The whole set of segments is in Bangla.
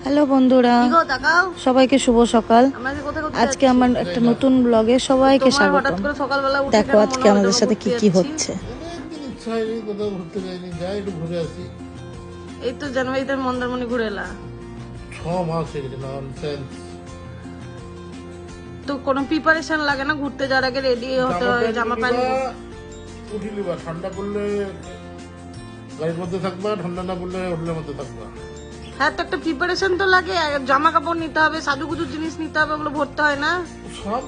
হ্যালো বন্ধুরা, সবাইকে শুভ সকাল। আজকে আমার একটা নতুন ব্লগে সবাইকে স্বাগতম। দেখো আজকে আমাদের সাথে কি কি হচ্ছে। এই তো জানুয়ারিতে মন্দারমণি ঘুরে এলা। 6 মাস হয়ে গেছে। ননসেন্স। তো কোনো প্রিপারেশন লাগে না ঘুরতে যাওয়ার আগে রেডি হতে হয়? জামা প্যান্ট উঠিলি বা ঠান্ডা পড়লে গাড়ির মধ্যে থাকবা, ঠান্ডা না পড়লে হোটেলের মধ্যে থাকবা। হ্যাঁ, তো একটা প্রিপারেশন তো লাগে। জামা কাপড় নিতে হবে, সাজুগুজুর জিনিস নিতে হবে, ওগুলো ভরতে হয় না? সব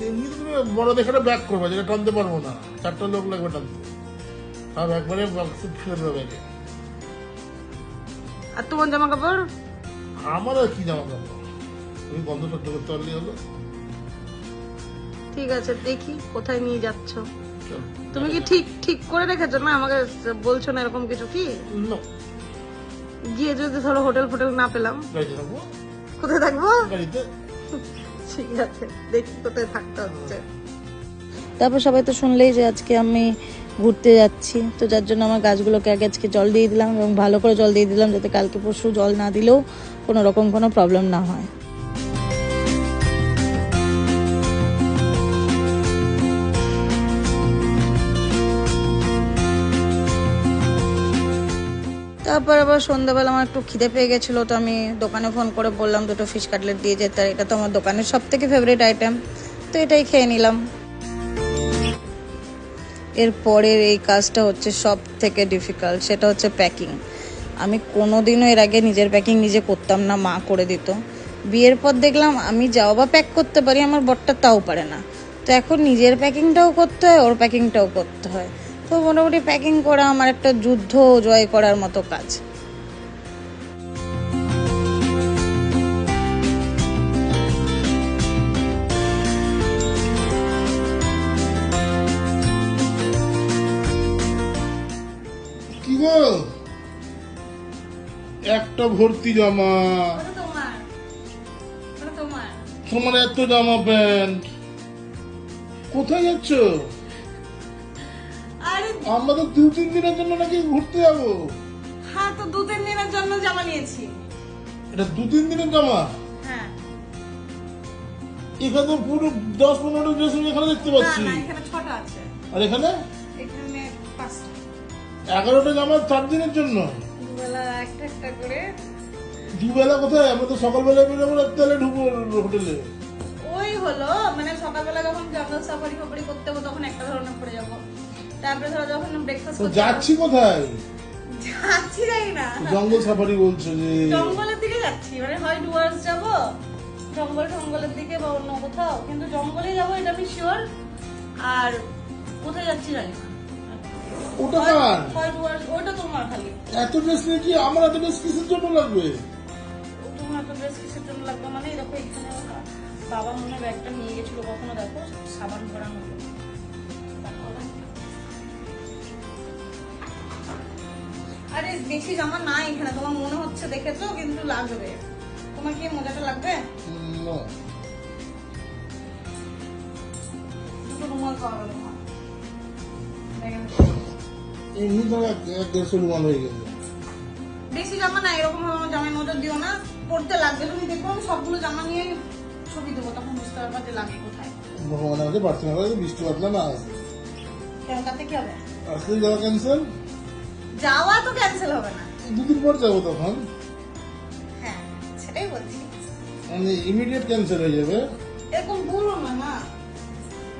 এমনি তুমি বড় দেখে ব্যাগ করবা, যেটা টানতে পারবো না। 4টা লোক লাগবে টানতে, সব একবারে বক্সে ফেলে দেবে ব্যাগে। আর তোমার জামা কাপড়? আমার আর কি জামা কাপড়, তুমি বন্ধ সহ্য করতে পারলি হলো। ঠিক আছে, দেখি কোথায় নিয়ে যাচ্ছ। চল। তুমি কি ঠিক করে রেখেছো না? আমাকে বলছো না এরকম কিছু? কি না, গিয়ে যদি ধরো হোটেল ফোটেল না পেলাম, গাড়িতে থাকবো। কোথায় থাকবো? গাড়িতে। ঠিক আছে, দেখি কোথায় থাকতে হচ্ছে। তারপর সবাই তো শুনলেই যে আজকে আমি ঘুরতে যাচ্ছি, তো যার জন্য আমার গাছগুলোকে আগে আজকে জল দিয়ে দিলাম এবং ভালো করে জল দিয়ে দিলাম, যাতে কালকে পরশু জল না দিলেও কোনো রকম কোনো প্রবলেম না হয়। তারপর আবার সন্ধ্যাবেলা আমার একটু খিদে পেয়ে গেছিলো, তো আমি দোকানে ফোন করে বললাম দুটো ফিশ কাটলেট দিয়ে যেতে। আর এটা তো আমার দোকানের সব থেকে ফেভারিট আইটেম, তো এটাই খেয়ে নিলাম। এরপরের এই কাজটা হচ্ছে সব থেকে ডিফিকাল্ট, সেটা হচ্ছে প্যাকিং। আমি কোনোদিনও এর আগে নিজের প্যাকিং নিজে করতাম না, মা করে দিত। বিয়ের পর দেখলাম আমি যাও বা প্যাক করতে পারি, আমার বরটা তাও পারে না। তো এখন নিজের প্যাকিংটাও করতে হয়, ওর প্যাকিংটাও করতে হয়। তো মোটামুটি প্যাকিং করা আমার একটা যুদ্ধ জয় করার মতো কাজ। কি গো, একটা ভর্তি জামা, তোমার এত জামা প্যান্ট, কোথায় যাচ্ছ? আমরা তো 2-3 দিনের জন্য নাকি ঘুরতে যাবো। হ্যাঁ, তো 2-3 দিনের জন্য জামা নিয়েছি। এটা 2-3 দিনের জামা? হ্যাঁ। এখানে তো পুরো 10-15টা ড্রেস আমি এখানে দেখতে পাচ্ছি। না, এখানে 6টা আছে। আর এখানে 5টা। 11টা জামা 4 দিনের জন্য। দুবেলা একটা একটা করে। দুবেলা কোথায়? আমরা তো সকালবেলা বেরোবো, রাত্রে ঢুকবো হোটেলে। ওই হলো, মানে সকালবেলা যখন জঙ্গল সাফারি করতে হবে তখন একটা ধরনের পরে যাবো। তারপরে ধরো যখন ব্রেকফাস্ট করতে যাচ্ছি কোথায়? যাচ্ছি জানি না, জঙ্গল সাফারি বলছো যে? জঙ্গলের দিকে যাচ্ছি, মানে হয় ডুয়ার্স যাবো, জঙ্গলের দিকে, বা অন্য কোথাও, কিন্তু জঙ্গলে যাবো এটা আমি শিওর। আর কোথায় যাচ্ছি জানি না। ওটা কার? হয় ডুয়ার্স, ওটা তোমার। খালি এত ড্রেস নিয়ে কি আমার এত ড্রেস কিসের জন্য লাগবে? তোমার তো ড্রেস কিসের জন্য লাগবে মানে? দেখো এখানে বাবা মনে হয় ব্যাগটা নিয়ে গেছিল কখনো, দেখো সাবান ভরা মতো। আরে বেশি জামা নাই এখানে, তোমার মনে হচ্ছে দেখেছো, কিন্তু লাগবে। তোমার কি মজাটা লাগবে? না, দুটো রুমাল পাওয়া গেল। এমনি তো 1-1.5 রুমাল হয়ে গেছে। বেশি জামা নাই, এরকম ভাবে আমার জামায় নজর দিও না, পড়তে লাগবে। তুমি দেখো আমি সবগুলো জামা নিয়ে ছবি দেবো, তখন বুঝতে পারবা যে লাগে কোথায়। ভগবান আমাকে পার্সোনাল করে বৃষ্টি বাদলা না আসে। কেন, তাতে কি হবে? আসলে যাওয়া ক্যান্সেল। যাওয়া তো ক্যান্সেল হবে না। 2 দিন পর যাবো তখন। হ্যাঁ, সেটাই বলছি। মানে ইমিডিয়েট ক্যান্সেল হয়ে যাবে। এরকম বলো না, না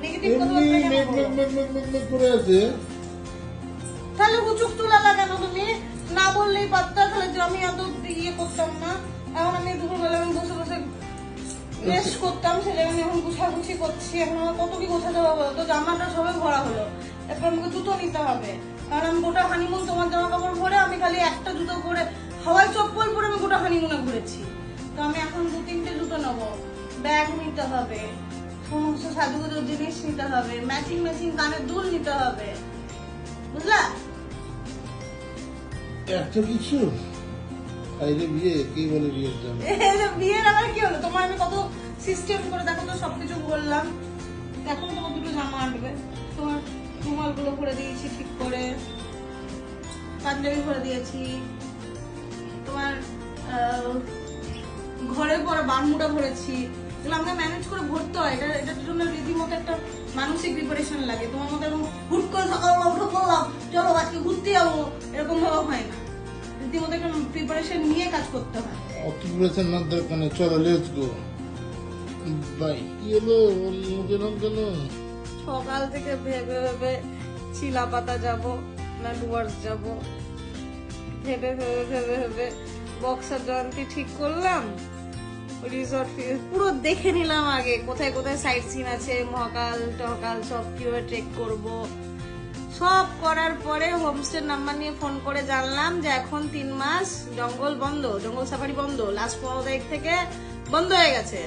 নেগেটিভ কথা এমনি বলতে মেঘ কেন মেঘ বলো? মেঘ মেঘ মেঘ মেঘ করে আছে। তাহলে হুচুক তুলা লাগানো, তুমি না বললেই পারতা, তাহলে যে আমি এত ইয়ে করতাম না। এখন আমি দুপুরবেলা আমি বসে বসে রেস্ট করতাম, সেটা আমি এখন গুছাগুছি করছি। এখন আমার কত কি গোছাতে হবে, তো জামাটা সবে ভরা হলো। এরপর আমাকে জুতো নিতে হবে, কারণ আমি গোটা হানিমুন তোমার জামা কাপড় পরে, আমি খালি একটা জুতো পরে, হাওয়াই চপ্পল পরে আমি গোটা হানিমুনে ঘুরেছি। তো আমি এখন 2-3টে জুতো নেবো, ব্যাগ নিতে হবে, সমস্ত সাজুগুজোর জিনিস নিতে হবে, ম্যাচিং কানের দুল নিতে হবে, বুঝলা? এত কিছু? আরে বিয়ে কি বলে বিয়ের জন্য? বিয়ের আবার কি হলো? তোমার আমি কত সিস্টেম করে দেখো তো সবকিছু বললাম। এখন তোমার দুটো জামা আনবে, তোমার রুমাল গুলো ভরে দিয়েছি ঠিক করে, পাঞ্জাবি ভরে দিয়েছি, তোমার ঘরে পরে বারমুটা ভরেছি, এগুলো আমাকে ম্যানেজ করে ভরতে হয়। এটার জন্য রীতিমতো একটা মানসিক প্রিপারেশন লাগে। তোমার মতো এরকম হুট করে সকালবেলা উঠে পড়লাম চলো আজকে ঘুরতে যাবো, এরকম ভাবে হয় না। রীতিমতো একটা প্রিপারেশন নিয়ে কাজ করতে হয়। অকুপেশন না দরকার নেই, চলো লেটস গো বাই। কি হলো মুখে নাম কেন? সকাল থেকে ভেবে ভেবে চিলাপাতা যাব না ডুয়ার্স যাব, ভেবে ভেবে ভেবে ভেবে বক্সার জয়ন্তী ঠিক করলাম। রিসর্ট পুরো দেখে নিলাম আগে কোথায় কোথায় সাইট সিন আছে, মহাকাল টহকাল সব কিভাবে ট্রেক করব। সব করার পরে হোমস্টের নাম্বার নিয়ে ফোন করে জানলাম যে এখন 3 মাস জঙ্গল বন্ধ, জঙ্গল সাফারি বন্ধ, লাস্ট 15 তারিখ থেকে বন্ধ হয়ে গেছে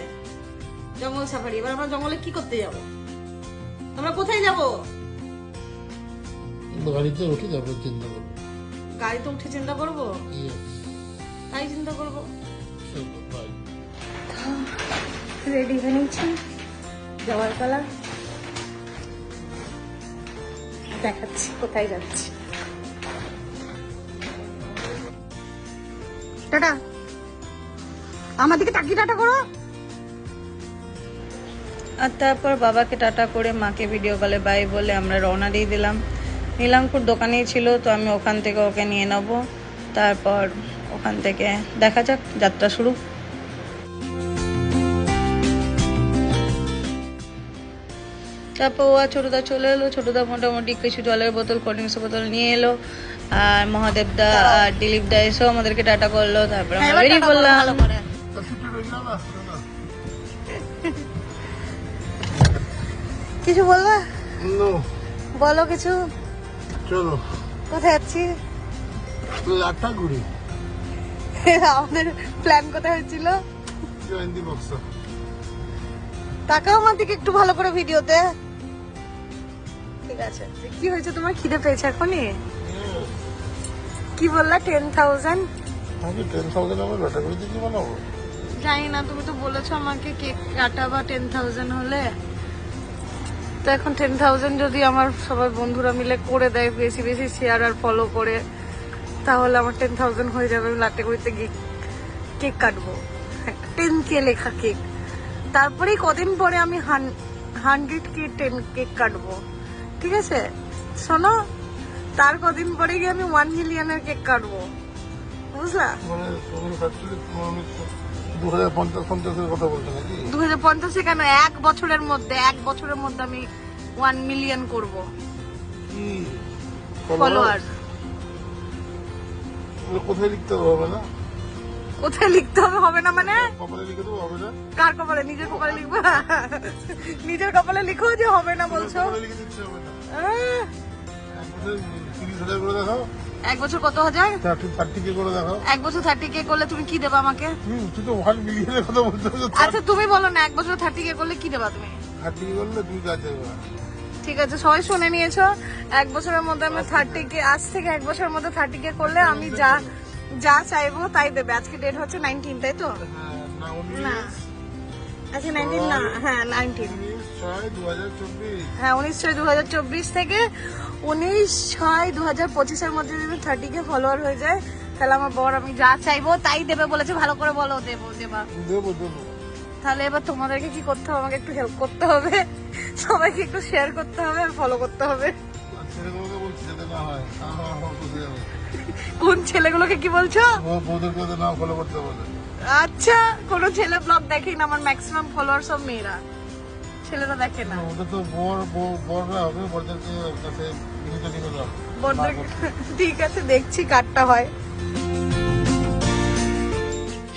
জঙ্গল সাফারি। এবার আমরা জঙ্গলে কি করতে যাব? আমরা কোথায় যাব? গাড়িতে উঠে যাবো, চিন্তা করবো। গাড়িতে উঠে চিন্তা করব, Yes, তাই চিন্তা করব। চলো বাই। রেডি হয়ে নিচ্ছি, যাওয়ার পালা। দেখাচ্ছি কোথায় যাচ্ছি। টাটা, আমার দিকে তাকিয়ে টাটা করো। আর তারপর বাবাকে টাটা করে মাকে ভিডিও কলে বাই বলে আমরা রওনা দিয়ে দিলাম। নীলাঙ্কুর দোকানেই ছিল, তো আমি ওখান থেকে ওকে নিয়ে নেব। তারপর ওখান থেকে দেখা যাক যাত্রা শুরু। তারপর ও আর ছোটদা চলে এলো। ছোটদা মোটামুটি কিছু জলের বোতল, কোল্ড ড্রিঙ্কসের বোতল নিয়ে এলো। আর মহাদেবদা আর দিলীপদা এসেও আমাদেরকে টাটা করলো। তারপর আমরা বেরিয়ে পড়লাম। কিছু বলবা? No, বলো কিছু। চলো কোথায় যাচ্ছি? লাটাগুড়ি আমাদের প্ল্যান কোথায় হয়েছিল? জয়ন্তী বক্সা। তাকাও আমার দিকে একটু ভালো করে ভিডিওতে। ঠিক আছে, কি হয়েছে তোমার? খিদে পেয়েছে এখনই? কি বললা? 10,000? আমাকে 10,000 আমার লাটাগুড়িতে কি বানাবো? জানি না, তুমি তো বলেছো আমাকে কেক কাটাবা 10,000 হলে। তো এখন 10,000 যদি আমার সবাই বন্ধুরা মিলে করে দেয়, বেশি বেশি শেয়ার আর ফলো করে, তাহলে আমার 10,000 হয়ে যাবে। আমি লাটেগুড়িতে গিয়ে কেক কাটবো, 10K লেখা কেক। তারপরেই কদিন পরে আমি 100K কেক কাটবো। ঠিক আছে শোনো, তার কদিন পরে গিয়ে আমি 1 মিলিয়নের কেক কাটবো, বুঝলা? মানে তুমি ফ্যাক্টরি 2050-50 কথা বলছো নাকি? 2050 কেন, 1 বছরের মধ্যে আমি 1 মিলিয়ন করব কি ফলোয়ার। কোথায় লিখতে হবে না? কোথায় লিখতে হবে না মানে? কপালে লিখে দেবো, হবে না? কার কপালে? নিজের কপালে লিখবো? নিজের কপালে লিখো যে হবে না বলছো। কপালে লিখে দিচ্ছে, হবে না। আহ, 30,000 করে দেখাও। 1 বছর কত হাজার? 30K করে দেখাও। 1 বছর 30K করলে তুমি কি দেবা আমাকে? তুই তো 1 মিলিয়নের কথা বলতে হবে। আচ্ছা তুমি বলো না, 1 বছর 30K করলে কি দেবা তুমি? 30K করলে তুই কাজ যাবে। ঠিক আছে, সবাই শুনে নিয়েছো। 1 বছরের মধ্যে আমি 30K, আজ থেকে 1 বছরের মধ্যে 30K করলে আমি যা যা চাইবো তাই দেবে। আজকে ডেট হচ্ছে 19, তাই তো? হ্যাঁ, না, না আজকে 19 না, হ্যাঁ 19। 19/6/2024। হ্যাঁ 19/6/2024 থেকে 19/6/2025 এর মধ্যে যদি 30K ফলোয়ার হয়ে যায়, তাহলে আমার বর আমি যা চাইবো তাই দেবে বলেছে। ভালো করে বলো, দেবো দেবা? দেবো। তাহলে এবার তোমাদেরকে কি করতে হবে? আমাকে একটু হেল্প করতে হবে, সবাইকে একটু শেয়ার করতে হবে আর ফলো করতে হবে। ছেলেগুলোকে বলছি যাতে না হয়, আমার বুঝে যাবে। কোন ছেলেগুলোকে কি বলছো? বউদের কথা না ফলো করতে বলে। আচ্ছা, কোনো ছেলে ব্লগ দেখেই না, আমার ম্যাক্সিমাম ফলোয়ার সব মেয়েরা, ছেলেরা দেখে না। ওদের তো বররা হবে, বরদেরকে কাছে বিনীত নিবেদন। বড়দের ঠিক আছে, দেখছি কাটটা হয়।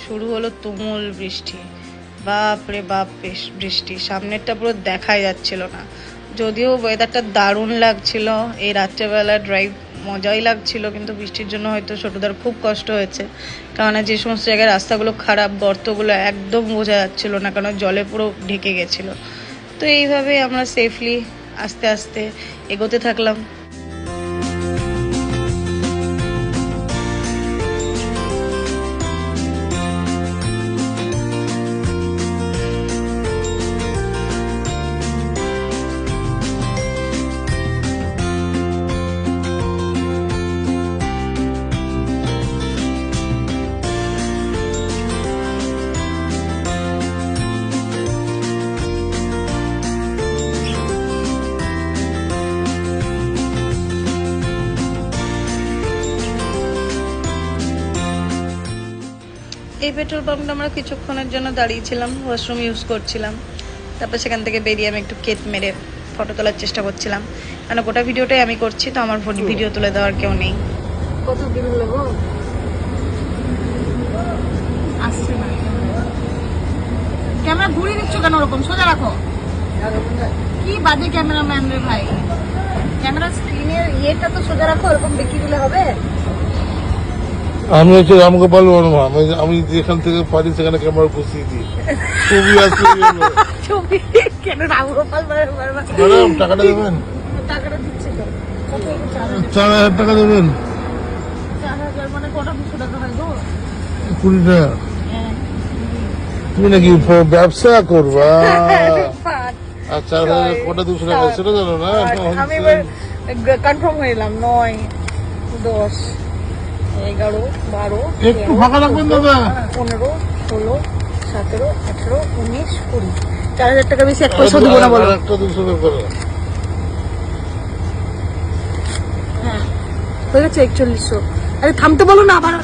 শুরু হলো তুমুল বৃষ্টি। বাপ রে বাপ, বৃষ্টি সামনেরটা পুরো দেখাই যাচ্ছিল না। যদিও ওয়েদারটা দারুণ লাগছিল, এই রাত্রেবেলা ড্রাইভ মজাই লাগছিল, কিন্তু বৃষ্টির জন্য হয়তো ছোটদার খুব কষ্ট হয়েছে। কেননা যে সমস্ত জায়গায় রাস্তাগুলো খারাপ, গর্তগুলো একদম বোঝা যাচ্ছিল না, কারণ জলে পুরো ঢেকে গেছিলো। তো এইভাবেই আমরা সেফলি আস্তে আস্তে এগোতে থাকলাম। এই পেট্রোল পাম্পটা আমরা কিছুক্ষণের জন্য দাঁড়িয়েছিলাম, ওয়াশরুম ইউজ করছিলাম। তারপর সেখান থেকে বেরিয়ে আমি একটু কেট মেরে ফটো তোলার চেষ্টা করছিলাম, কারণ গোটা ভিডিওটাই আমি করছি, তো আমার ভিডিও তুলে দেওয়ার কেউ নেই। কত দিন হলো গো আসছে না। ক্যামেরা ঘুরিয়ে দিচ্ছ কেন ওরকম? সোজা রাখো। কি বাজে ক্যামেরাম্যান রে ভাই, ক্যামেরা স্ক্রিনের ইয়েটা তো সোজা রাখো, ওরকম বেঁকিয়ে দিলে হবে? আমি হচ্ছে রামগোপাল বর্মা, আমি যেখান থেকে পারি সেখানে ক্যামেরা বসিয়ে দিই, ছবি আসলে ছবি কেন রামগোপাল বর্মা? ম্যাডাম টাকাটা দেবেন, টাকাটা দিচ্ছে তো কত হলো? 4,000 টাকা দেবেন। 4,000 মানে কটা 200 টাকা হয় গো? 20 টাকা। হ্যাঁ। তুমি নাকি ব্যবসা করবা? পাঁচ। আচ্ছা কটা 200 টাকা সেটা জানো না? আমি এবার কনফার্ম হয়ে এলাম। 9, 10, 11, 12, একটু ফাঁকা রাখবেন দাদা। 15, 16, 17, 18, 19, 20। 4,000 টাকা বেশি এক পয়সা দিব না বলো। একটা 200 টাকা। হ্যাঁ হয়ে গেছে 4100। আরে থামতে বলো না আবার।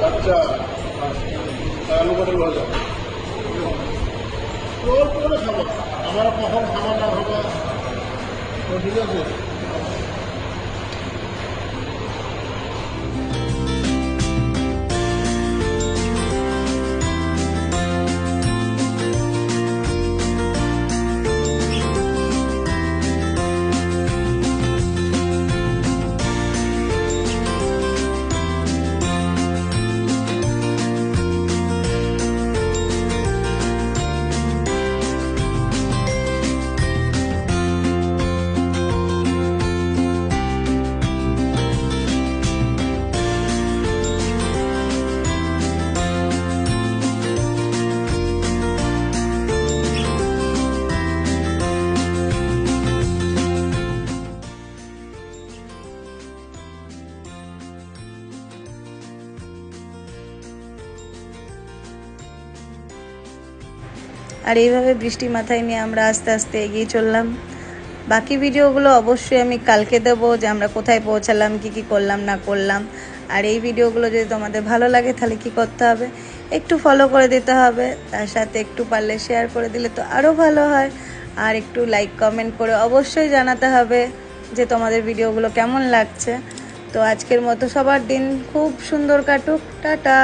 আচ্ছা আলু পটল ভাজা খাবো, আমার কখন খাবার না খাবো ঠিক আছে। আর এইভাবে বৃষ্টি মাথায় নিয়ে আমরা আস্তে আস্তে এগিয়ে চললাম। বাকি ভিডিওগুলো অবশ্যই আমি কালকে দেবো, যে আমরা কোথায় পৌঁছালাম, কি কি করলাম না করলাম। আর এই ভিডিওগুলো যদি তোমাদের ভালো লাগে তাহলে কি করতে হবে, একটু ফলো করে দিতে হবে, তার সাথে একটু পারলে শেয়ার করে দিলে তো আরও ভালো হয়। আর একটু লাইক কমেন্ট করে অবশ্যই জানাতে হবে যে তোমাদের ভিডিওগুলো কেমন লাগছে। তো আজকের মতো সবার দিন খুব সুন্দর কাটুক, টাটা।